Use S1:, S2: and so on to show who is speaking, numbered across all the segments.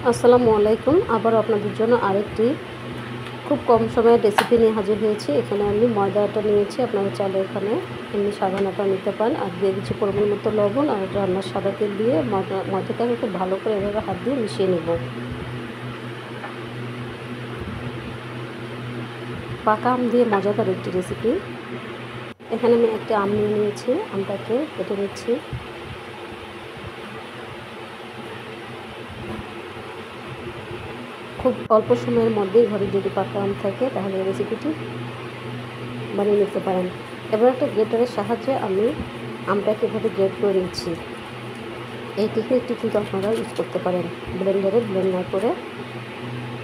S1: আসসালামু আলাইকুম। আবার আপনাদের জন্য আরেকটি খুব কম সময়ের রেসিপি নিয়ে হাজির হয়েছি। এখানে আমি ময়দা আটা নিয়েছি, আপনারা চাইলে এখানে এমনি সাধারণ আটা নিতে পারেন। আর দিয়ে দিচ্ছি পরিমাণ মতো লবণ আর রান্নার সাদা তেল দিয়ে ময়দাটাকে খুব ভালো করে এভাবে হাত দিয়ে মিশিয়ে নেব। পাকা আম দিয়ে মজাদার একটি রেসিপি। এখানে আমি একটা আম নিয়ে নিয়েছি, আমটাকে কেটে নিচ্ছি। খুব অল্প সময়ের মধ্যেই ঘরে যদি পাকা আম থাকে তাহলে এই রেসিপিটি বানিয়ে নিতে পারেন। এবার একটা গ্রেটারের সাহায্যে আমি আমটাকে এভাবে গ্রেট করে নিচ্ছি। এই টেকনিকটি কিন্তু আপনারা ইউজ করতে পারেন। ব্লেন্ডারে ব্লেন্ড না করে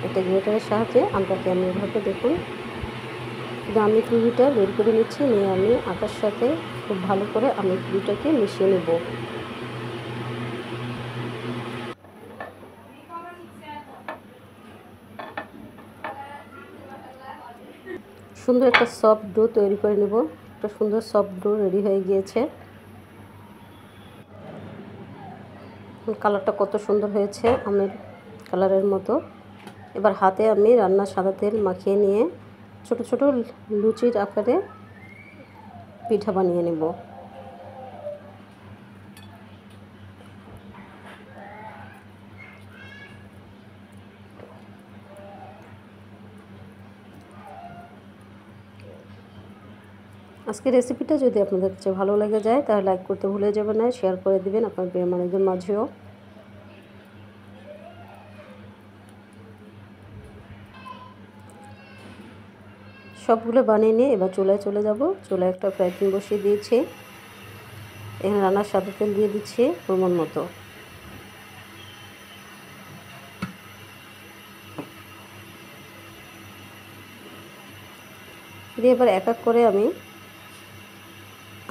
S1: একটা গ্রেটারের সাহায্যে আমটাকে আমি এভাবে দেখুন আমি পিউরিটা বের করে নিচ্ছি। নিয়ে আমি আটার সাথে খুব ভালো করে আমি পিউরিটাকে মিশিয়ে নেব। সুন্দর একটা সফট ডো তৈরি করে নেব। একটা সুন্দর সফট ডো রেডি হয়ে গিয়েছে। কালারটা কত সুন্দর হয়েছে, আমের কালারের মতো। এবার হাতে আমি রান্নার সাদা তেল মাখিয়ে নিয়ে ছোট ছোট লুচির আকারে পিঠা বানিয়ে নেব। আজকের রেসিপিটা যদি আপনাদের কাছে ভালো লেগে যায় তাহলে লাইক করতে ভুলে যাবেন না, শেয়ার করে দিবেন আপনার প্রিয় মানুষদের মাঝেও। সবগুলো বানিয়ে নিয়ে এবার চুলায় চলে যাব। চুলায় একটা ফ্রাই প্যান বসিয়ে দিয়েছি। এখানে রান্নার সাদা তেল দিয়ে দিচ্ছি পরিমাণ মতো। দিয়ে এবার এক এক করে আমি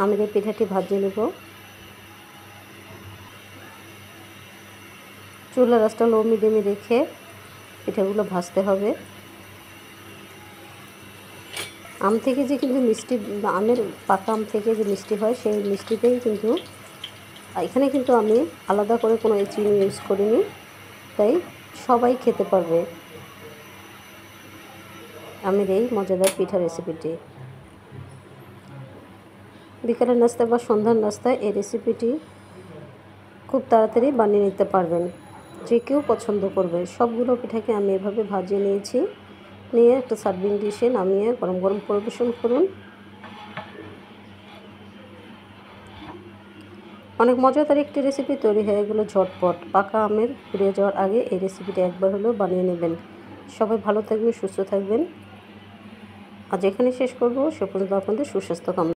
S1: আমের এই পিঠাটি ভাজিয়ে নেব। চুলার আঁচটা লো মিডিয়ামে রেখে পিঠাগুলো ভাজতে হবে। আম থেকে যে কিন্তু মিষ্টি, আমের পাকা আম থেকে যে মিষ্টি হয় সেই মিষ্টিতেই কিন্তু এখানে কিন্তু আমি আলাদা করে কোনো চিনি ইউজ করিনি, তাই সবাই খেতে পারবে আমের এই মজাদার পিঠা রেসিপিটি। বিকালের নাস্তা বা সন্ধ্যার নাস্তায় এই রেসিপিটি খুব তাড়াতাড়ি বানিয়ে নিতে পারবেন, যে কেউ পছন্দ করবে। সবগুলো পিঠাকে আমি এভাবে ভাজিয়ে নিয়েছি। নিয়ে একটা সার্ভিং ডিশে নামিয়ে গরম গরম পরিবেশন করুন। অনেক মজাদার একটি রেসিপি তৈরি হয়ে গেল ঝটপট। পাকা আমের ফুরিয়ে যাওয়ার আগে এই রেসিপিটি একবার হলেও বানিয়ে নেবেন। সবাই ভালো থাকবেন, সুস্থ থাকবেন। আজ এখানে শেষ করব। সে পর্যন্ত আপনাদের সুস্বাস্থ্য কামনা।